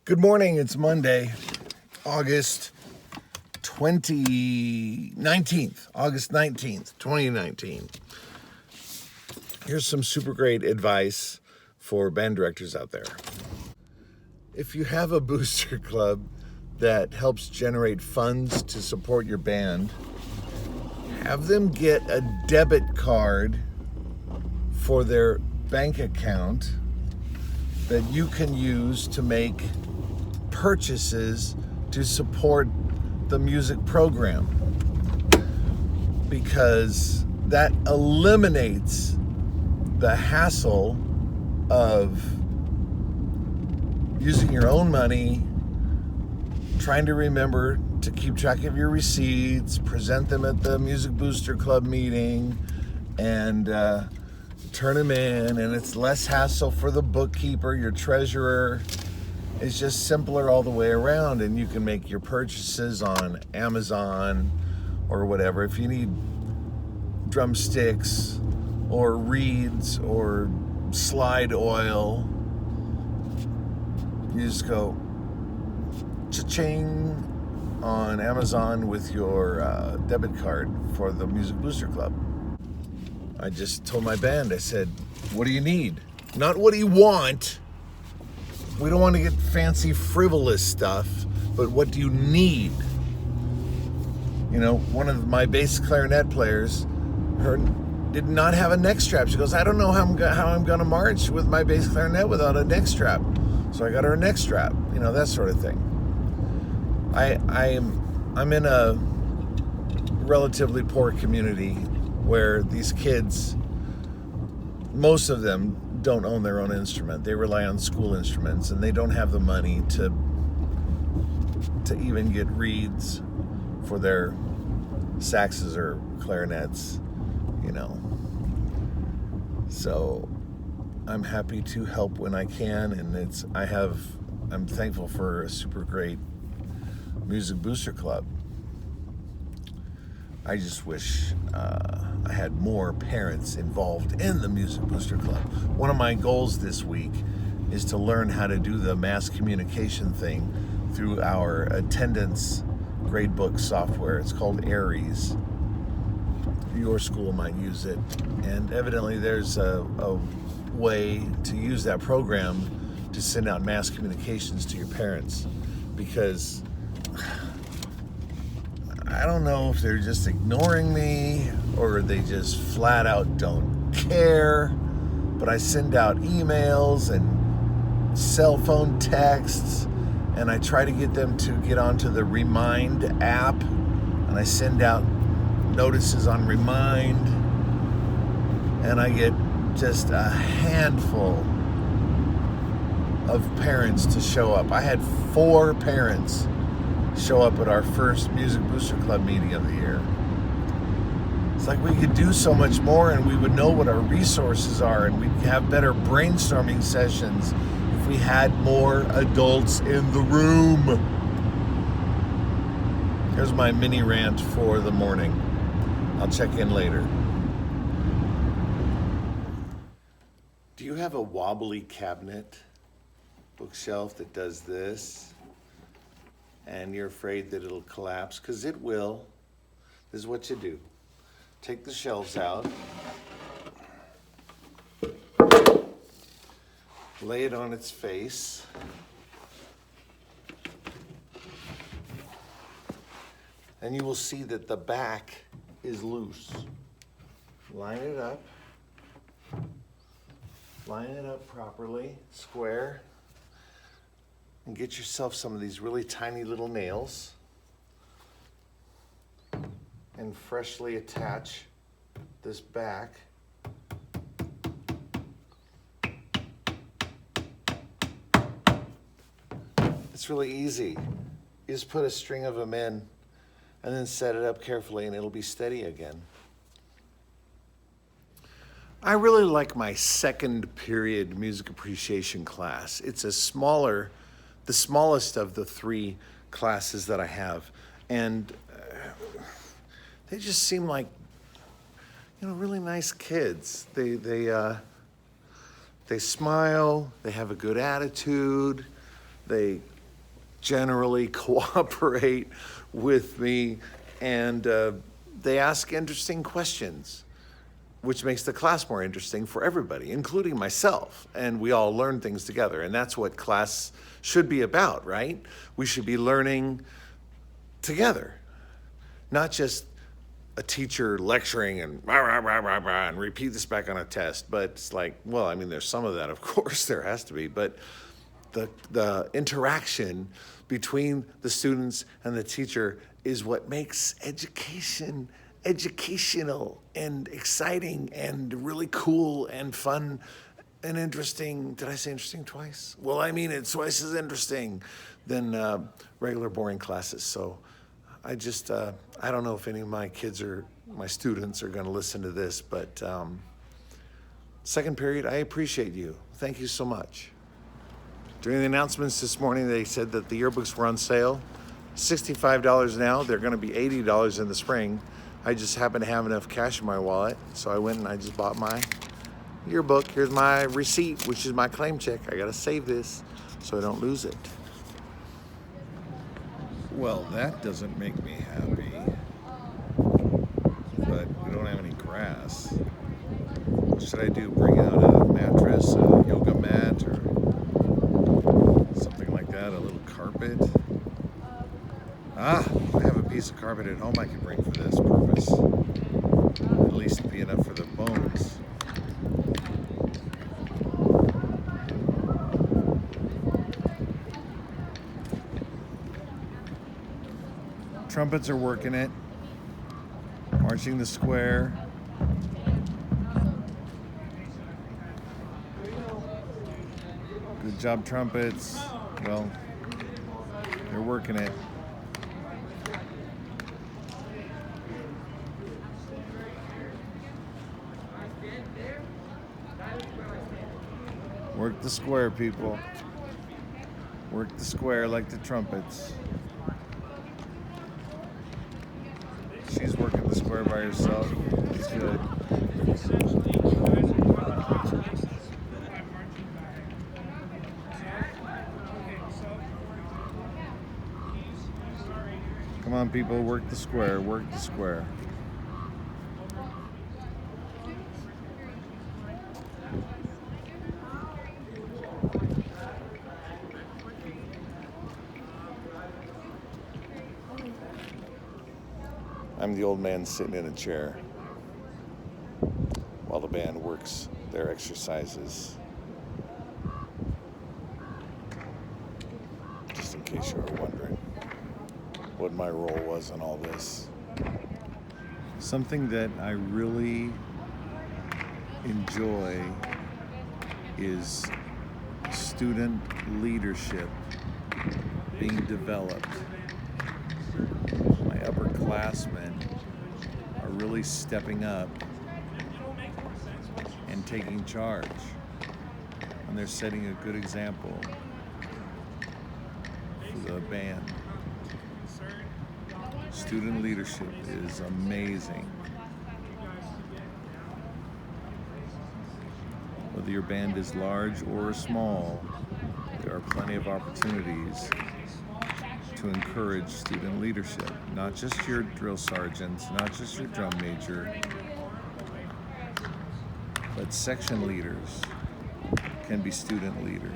Good morning, it's Monday, August 2019. Here's some super great advice for band directors out there. If you have a booster club that helps generate funds to support your band, have them get a debit card for their bank account that you can use to make purchases to support the music program, because that eliminates the hassle of using your own money, trying to remember to keep track of your receipts, present them at the Music Booster Club meeting, and turn them in, and it's less hassle for the bookkeeper, your treasurer. It's just simpler all the way around, and you can make your purchases on Amazon or whatever. If you need drumsticks or reeds or slide oil, you just go cha-ching on Amazon with your debit card for the Music Booster Club. I just told my band, I said, what do you need? Not what do you want? We don't want to get fancy, frivolous stuff, but what do you need? You know, one of my bass clarinet players, did not have a neck strap. She goes, I don't know how I'm going to march with my bass clarinet without a neck strap. So I got her a neck strap, you know, that sort of thing. I'm in a relatively poor community where these kids, most of them don't own their own instrument. They rely on school instruments, and they don't have the money to even get reeds for their saxes or clarinets, you know. So I'm happy to help when I can, and I'm thankful for a super great Music Booster Club. I just wish I had more parents involved in the Music Booster Club. One of my goals this week is to learn how to do the mass communication thing through our attendance gradebook software. It's called Aries. Your school might use it. And evidently there's a way to use that program to send out mass communications to your parents, because I don't know if they're just ignoring me or they just flat out don't care, but I send out emails and cell phone texts, and I try to get them to get onto the Remind app, and I send out notices on Remind, and I get just a handful of parents to show up. I had 4 parents show up at our first Music Booster Club meeting of the year. It's like we could do so much more, and we would know what our resources are, and we'd have better brainstorming sessions if we had more adults in the room. Here's my mini rant for the morning. I'll check in later. Do you have a wobbly cabinet, bookshelf that does this, and you're afraid that it'll collapse? Because it will. This is what you do. Take the shelves out, lay it on its face, and you will see that the back is loose. Line it up properly, square, and get yourself some of these really tiny little nails and freshly attach this back. It's really easy. You just put a string of them in and then set it up carefully, and it'll be steady again. I really like my second period music appreciation class. It's the smallest of the 3 classes that I have, and they just seem like, you know, really nice kids. They smile, they have a good attitude, they generally cooperate with me, and they ask interesting questions, which makes the class more interesting for everybody, including myself. And we all learn things together. And that's what class should be about, right? We should be learning together, not just a teacher lecturing and rah, rah, rah, rah, rah, and repeat this back on a test. But it's like, well, I mean, there's some of that, of course, there has to be. But the interaction between the students and the teacher is what makes education educational and exciting and really cool and fun and interesting. Did I say interesting twice? Well, I mean, it's twice as interesting than regular boring classes. So I just, I don't know if any of my kids or my students are going to listen to this, but second period, I appreciate you. Thank you so much. During the announcements this morning, they said that the yearbooks were on sale. $65 now. They're going to be $80 in the spring. I just happen to have enough cash in my wallet, so I went and I just bought my yearbook. Here's my receipt, which is my claim check. I got to save this so I don't lose it. Well, that doesn't make me happy, but we don't have any grass. What should I do? Bring out a mattress, a yoga mat, or something like that, a little carpet? I have a piece of carpet at home I can bring for this purpose. At least be enough for the bones. Trumpets are working it, marching the square. Good job, trumpets. Well, they're working it. Work the square, people. Work the square like the trumpets. She's working the square by herself. That's good. Come on, people, work the square, work the square. I'm the old man sitting in a chair while the band works their exercises. Just in case you were wondering what my role was in all this. Something that I really enjoy is student leadership being developed. My upperclassmen are really stepping up and taking charge, and they're setting a good example for the band. Student leadership is amazing. Whether your band is large or small, there are plenty of opportunities to encourage student leadership. Not just your drill sergeants, not just your drum major, but section leaders can be student leaders.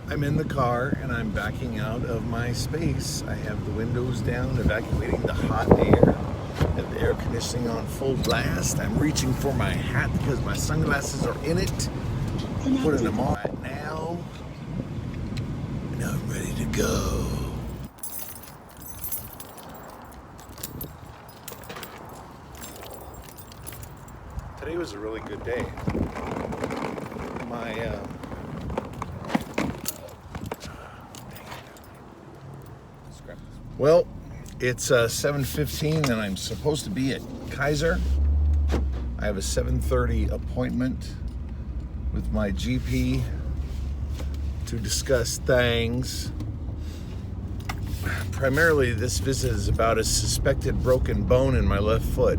I'm in the car and I'm backing out of my space. I have the windows down, evacuating the hot air. I have the air conditioning on full blast. I'm reaching for my hat because my sunglasses are in it. putting them on right now, and I'm ready to go. Today was a really good day. Well, it's 7:15 and I'm supposed to be at Kaiser. I have a 7:30 appointment with my GP to discuss things. Primarily, this visit is about a suspected broken bone in my left foot.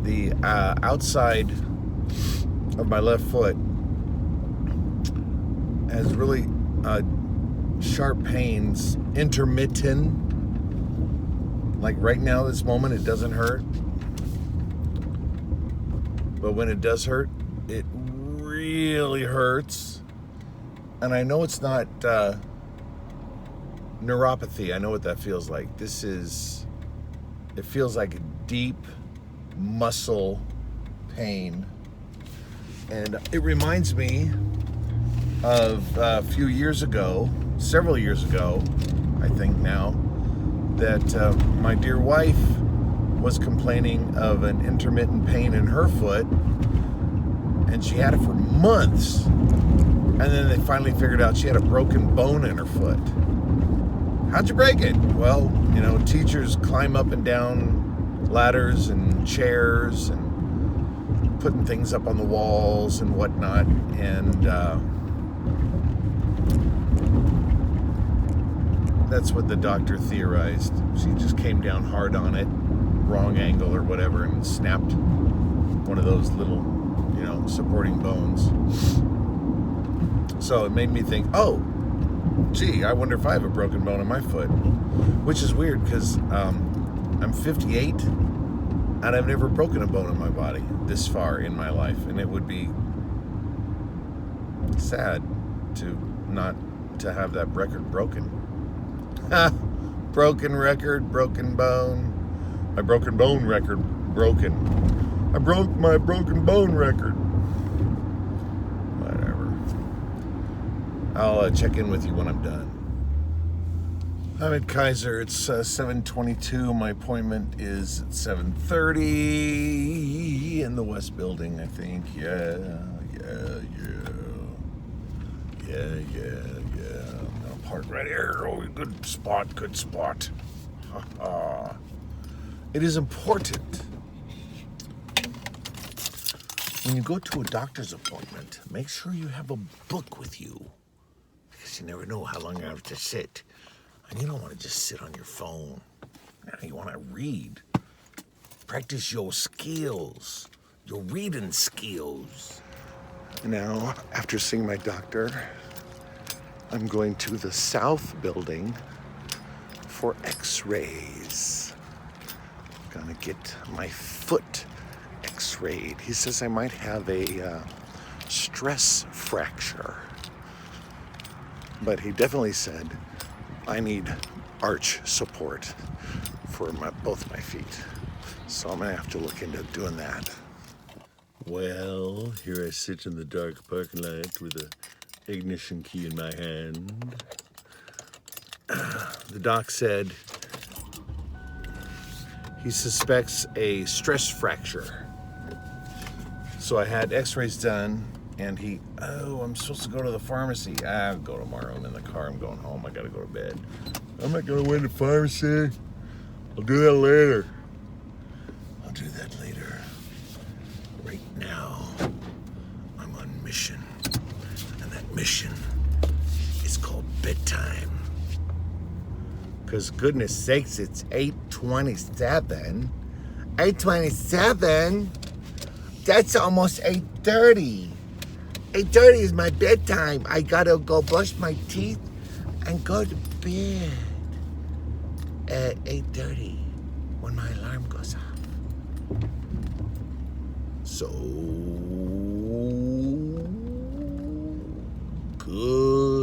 The outside of my left foot has really sharp pains, intermittent. Like right now, this moment, it doesn't hurt. But when it does hurt, it really hurts. And I know it's not neuropathy. I know what that feels like. It feels like a deep muscle pain. And it reminds me of a few years ago, several years ago, I think now, that my dear wife was complaining of an intermittent pain in her foot, and she had it for months. And then they finally figured out she had a broken bone in her foot. How'd you break it? Well, teachers climb up and down ladders and chairs and putting things up on the walls and whatnot. And that's what the doctor theorized. She just came down hard on it, wrong angle or whatever, and snapped one of those little, supporting bones. So it made me think, oh, gee, I wonder if I have a broken bone in my foot. Which is weird because I'm 58 and I've never broken a bone in my body this far in my life. And it would be sad to have that record broken. Broken record, broken bone. My broken bone record broken. I broke my broken bone record. Whatever. I'll check in with you when I'm done. I'm at Kaiser. It's 7:22. My appointment is at 7:30 in the West Building, I think. Yeah. I'm gonna park right here. Oh, good spot. It is important when you go to a doctor's appointment, make sure you have a book with you, because you never know how long you have to sit. And you don't want to just sit on your phone. Now you want to read. Practice your skills, your reading skills. Now, after seeing my doctor, I'm going to the South Building for x-rays. I'm gonna get my foot x-rayed. He says I might have a stress fracture. But he definitely said I need arch support for both my feet. So I'm gonna have to look into doing that. Well, here I sit in the dark parking lot with a ignition key in my hand. The doc said he suspects a stress fracture. So I had x-rays done, and I'm supposed to go to the pharmacy. I'll go tomorrow. I'm in the car. I'm going home. I gotta go to bed. I'm not gonna wait at the pharmacy. I'll do that later. Right now, I'm on mission. And that mission is called bedtime. Because goodness sakes, it's 8:27. 8:27? That's almost 8:30. 8:30 is my bedtime. I gotta go brush my teeth and go to bed at 8:30 when my alarm goes off. So good